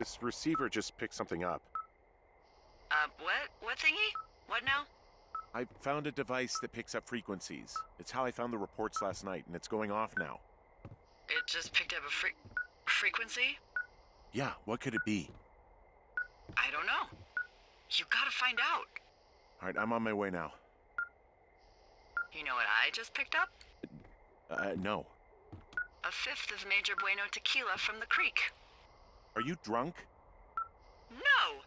This receiver just picked something up. What? What thingy? What now? I found a device that picks up frequencies. It's how I found the reports last night, and it's going off now. It just picked up a frequency? Yeah, what could it be? I don't know. You gotta find out. Alright, I'm on my way now. You know what I just picked up? No. A fifth of Major Bueno tequila from the creek. Are you drunk? No!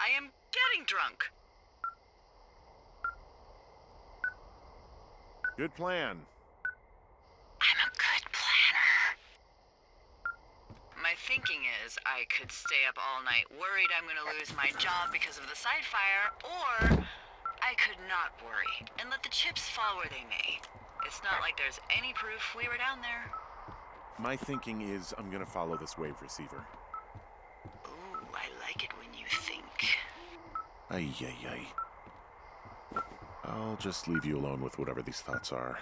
I am getting drunk. Good plan. I'm a good planner. My thinking is I could stay up all night worried I'm gonna lose my job because of the side fire, or I could not worry and let the chips fall where they may. It's not like there's any proof we were down there. My thinking is I'm gonna follow this wave receiver. Ooh, I like it when you think. Ay, ay, ay. I'll just leave you alone with whatever these thoughts are.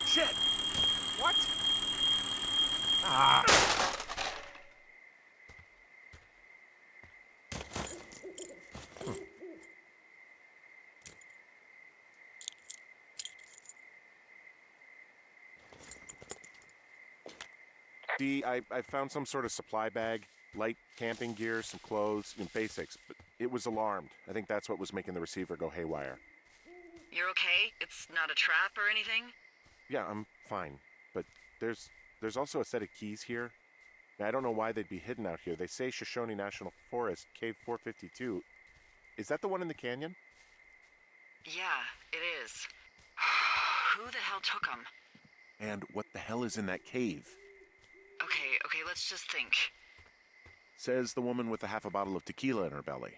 Shit! What? Ah! See, I found some sort of supply bag, light camping gear, some clothes, and basics, but it was alarmed. I think that's what was making the receiver go haywire. You're okay? It's not a trap or anything? Yeah, I'm fine, but there's also a set of keys here. I don't know why they'd be hidden out here. They say Shoshone National Forest, Cave 452. Is that the one in the canyon? Yeah, it is. Who the hell took them? And what the hell is in that cave? Okay, let's just think. Says the woman with a half a bottle of tequila in her belly.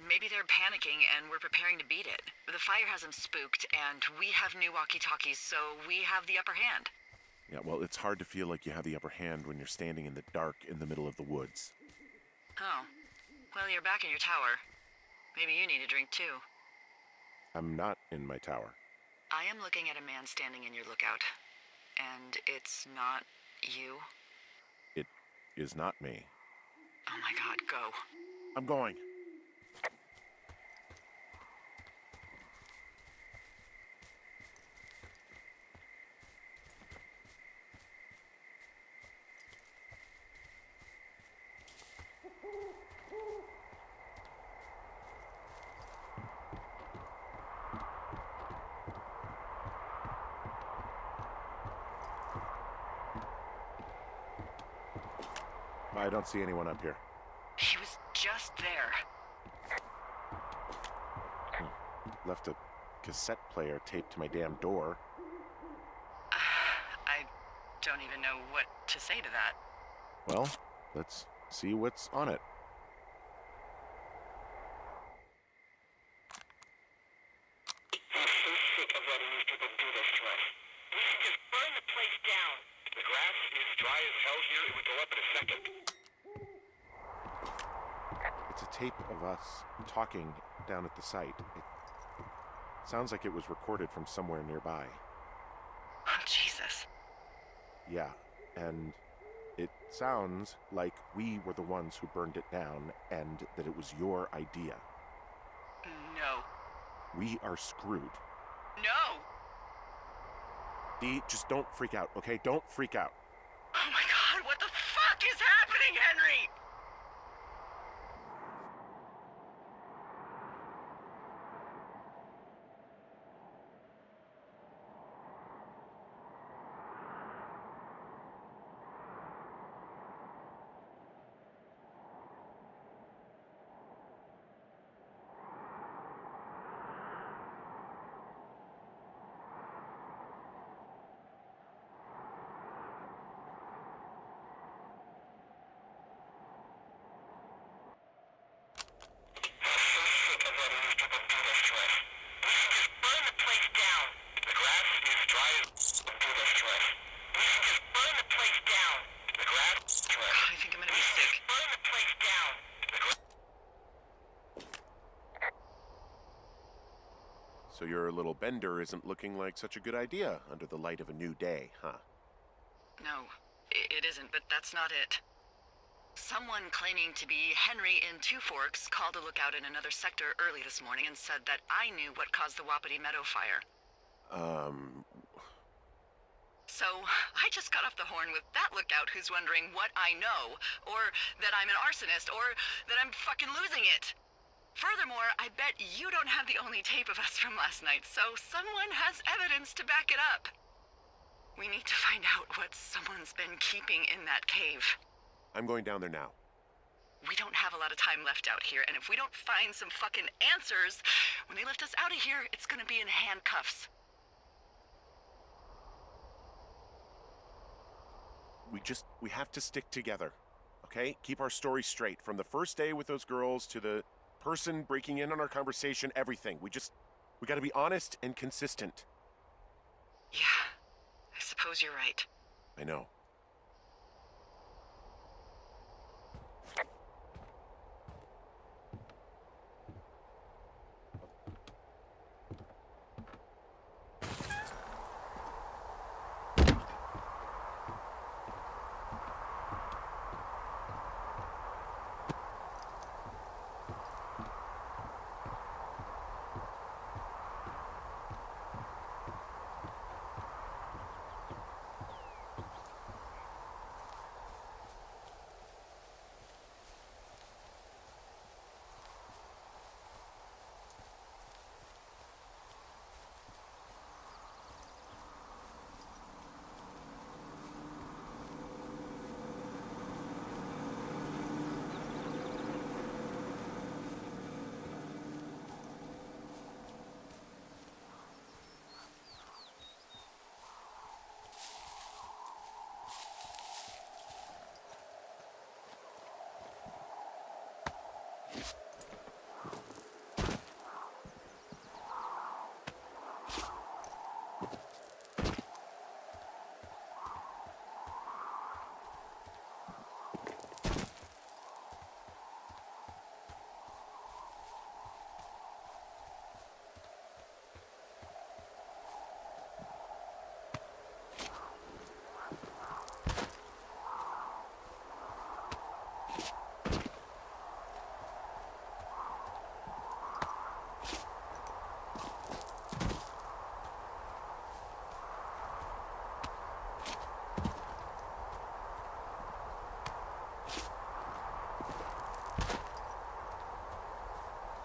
Maybe they're panicking and we're preparing to beat it. The fire has them spooked, and we have new walkie-talkies, so we have the upper hand. Yeah, well, it's hard to feel like you have the upper hand when you're standing in the dark in the middle of the woods. Oh. Well, you're back in your tower. Maybe you need a drink, too. I'm not in my tower. I am looking at a man standing in your lookout. And it's not you? It is not me. Oh my god, go. I'm going. I don't see anyone up here. He was just there. Left a cassette player taped to my damn door. I don't even know what to say to that. Well, let's see what's on it. I'm so sick of letting these people do this to us. We should just burn the place down. The grass is dry as hell here. It would go up in a second. It's a tape of us talking down at the site. It sounds like it was recorded from somewhere nearby. Oh, Jesus. Yeah, and it sounds like we were the ones who burned it down and that it was your idea. No. We are screwed. No! Dee, just don't freak out, okay? Don't freak out. Oh my god, what the fuck is happening, Henry? I think I'm gonna be sick. So your little bender isn't looking like such a good idea under the light of a new day, huh? No, it isn't, but that's not it. Someone claiming to be Henry in Two Forks called a lookout in another sector early this morning and said that I knew what caused the Wapiti Meadow fire. So, I just got off the horn with that lookout who's wondering what I know, or that I'm an arsonist, or that I'm fucking losing it. Furthermore, I bet you don't have the only tape of us from last night, so someone has evidence to back it up. We need to find out what someone's been keeping in that cave. I'm going down there now. We don't have a lot of time left out here, and if we don't find some fucking answers, when they lift us out of here, it's gonna be in handcuffs. We have to stick together, okay? Keep our story straight. From the first day with those girls to the person breaking in on our conversation, everything. We gotta be honest and consistent. Yeah, I suppose you're right. I know.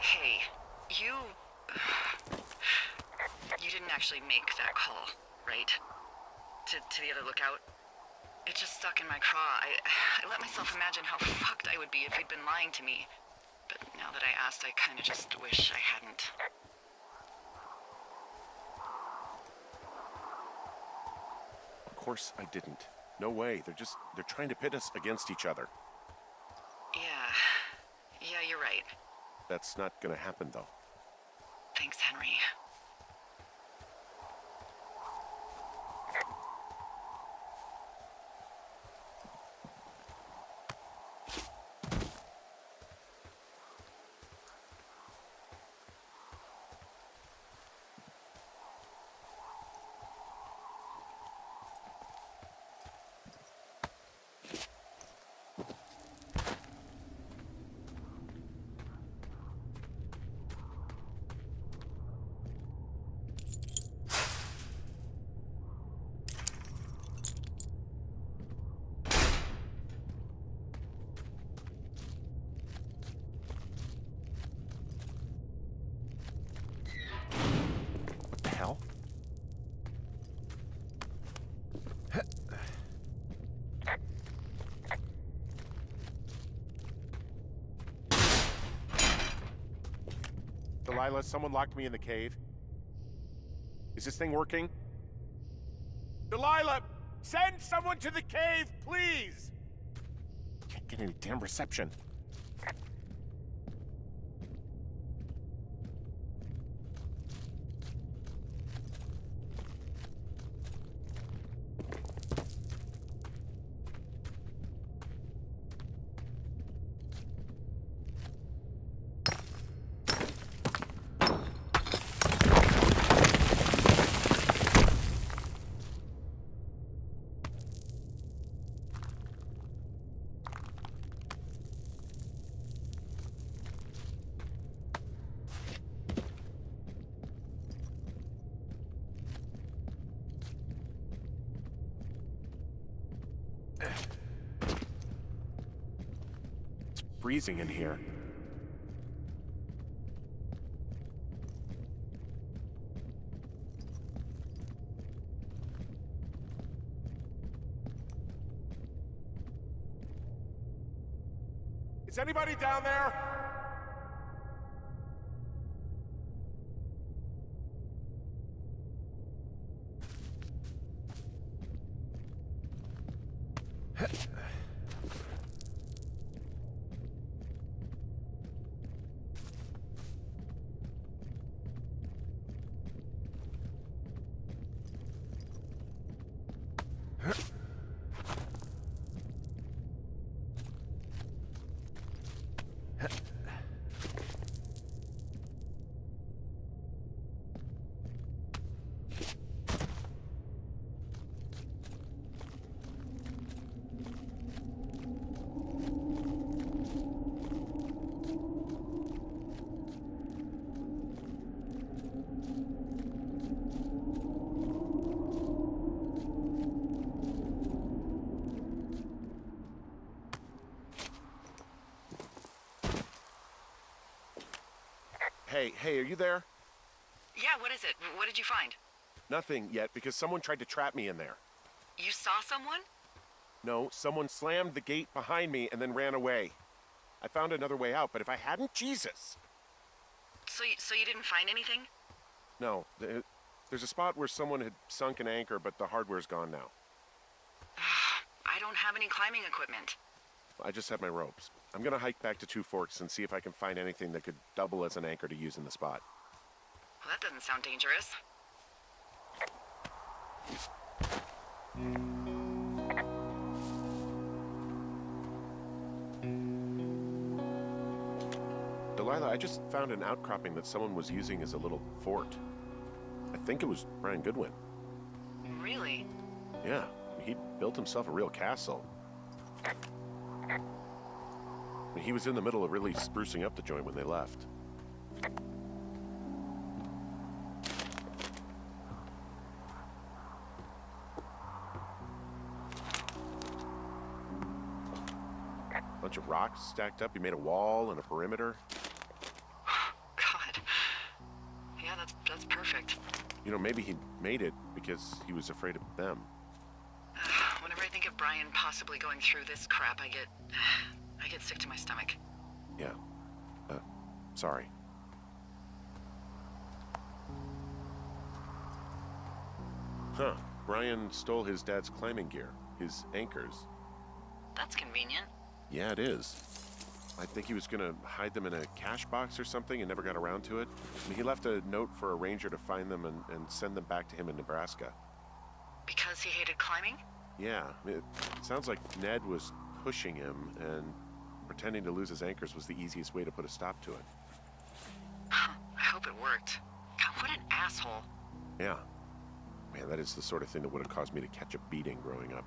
Hey, you didn't actually make that call, right? To the other lookout? It just stuck in my craw. I let myself imagine how fucked I would be if he'd been lying to me. But now that I asked, I kinda just wish I hadn't. Of course I didn't. No way. They're trying to pit us against each other. Yeah, you're right. That's not gonna happen, though. Thanks, Henry. Delilah, someone locked me in the cave. Is this thing working? Delilah, send someone to the cave, please! Can't get any damn reception. It's freezing in here. Is anybody down there? Hey, are you there? Yeah, what is it? What did you find? Nothing yet, because someone tried to trap me in there. You saw someone? No, someone slammed the gate behind me and then ran away. I found another way out, but if I hadn't, Jesus! So you didn't find anything? No, there's a spot where someone had sunk an anchor, but the hardware's gone now. I don't have any climbing equipment. I just have my ropes. I'm gonna hike back to Two Forks and see if I can find anything that could double as an anchor to use in the spot. Well, that doesn't sound dangerous. Delilah, I just found an outcropping that someone was using as a little fort. I think it was Brian Goodwin. Really? Yeah, he built himself a real castle. He was in the middle of really sprucing up the joint when they left. Bunch of rocks stacked up. He made a wall and a perimeter. God. Yeah, that's perfect. You know, maybe he made it because he was afraid of them. Whenever I think of Brian possibly going through this crap, I get sick to my stomach. Yeah. Sorry. Huh. Brian stole his dad's climbing gear. His anchors. That's convenient. Yeah, it is. I think he was gonna hide them in a cash box or something and never got around to it. I mean, he left a note for a ranger to find them and send them back to him in Nebraska. Because he hated climbing? Yeah, it sounds like Ned was pushing him, and pretending to lose his anchors was the easiest way to put a stop to it. I hope it worked. God, what an asshole. Yeah. Man, that is the sort of thing that would have caused me to catch a beating growing up.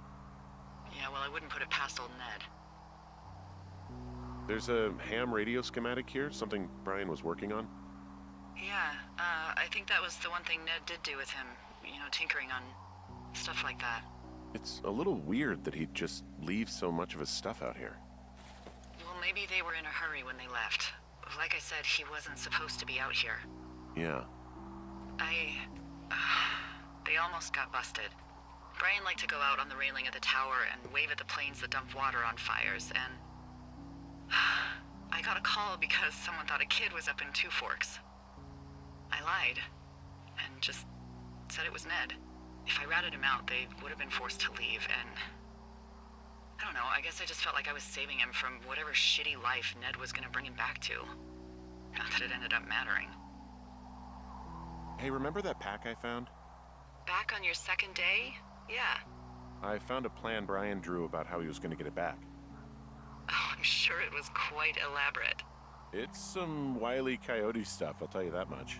Yeah, well, I wouldn't put it past old Ned. There's a ham radio schematic here, something Brian was working on. Yeah, I think that was the one thing Ned did do with him. You know, tinkering on stuff like that. It's a little weird that he'd just leave so much of his stuff out here. Well, maybe they were in a hurry when they left. Like I said, he wasn't supposed to be out here. Yeah. They almost got busted. Brian liked to go out on the railing of the tower and wave at the planes that dumped water on fires, and I got a call because someone thought a kid was up in Two Forks. lied and just said it was Ned. If I ratted him out, they would have been forced to leave, and I don't know, I guess I just felt like I was saving him from whatever shitty life Ned was gonna bring him back to. Not that it ended up mattering. Hey, remember that pack I found? Back on your second day? Yeah. I found a plan Brian drew about how he was going to get it back. Oh, I'm sure it was quite elaborate. It's some Wile E. Coyote stuff, I'll tell you that much.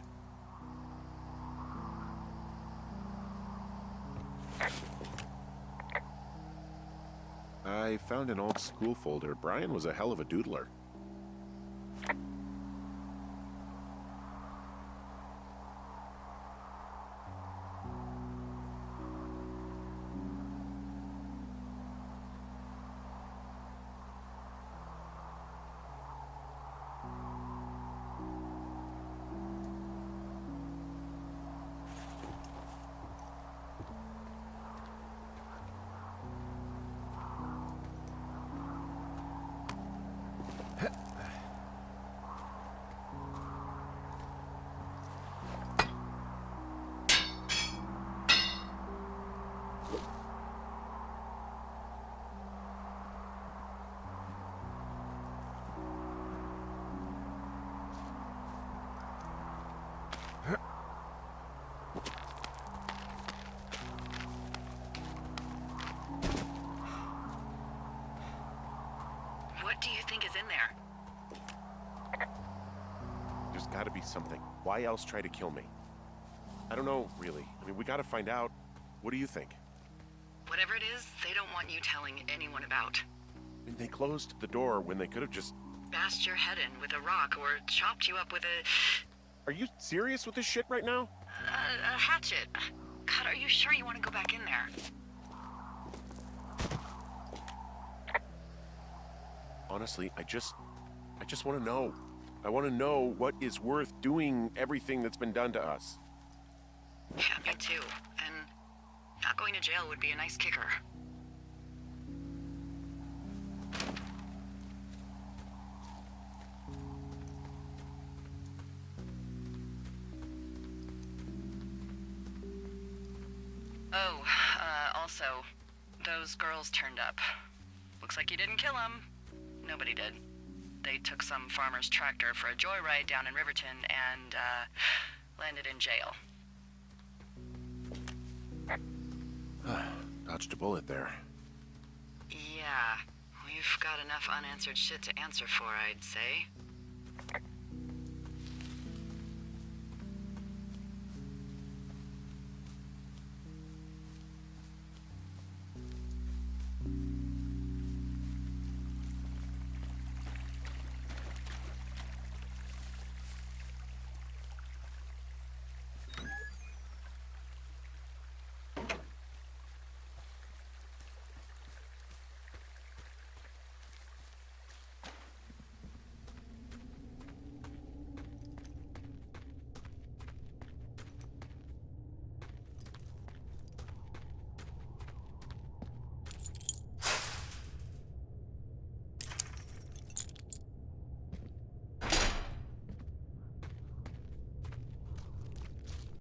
I found an old school folder. Brian was a hell of a doodler. What do you think is in there? There's gotta be something. Why else try to kill me? I don't know, really. I mean, we gotta find out. What do you think? Whatever it is, they don't want you telling anyone about. I mean, they closed the door when they could have just... Bashed your head in with a rock or chopped you up with Are you serious with this shit right now? a hatchet. God, are you sure you want to go back in there? Honestly, I just want to know. I want to know what is worth doing everything that's been done to us. Yeah, me too. And not going to jail would be a nice kicker. Oh, also, those girls turned up. Looks like you didn't kill them. Nobody did. They took some farmer's tractor for a joyride down in Riverton and, landed in jail. Dodged a bullet there. Yeah, we've got enough unanswered shit to answer for, I'd say.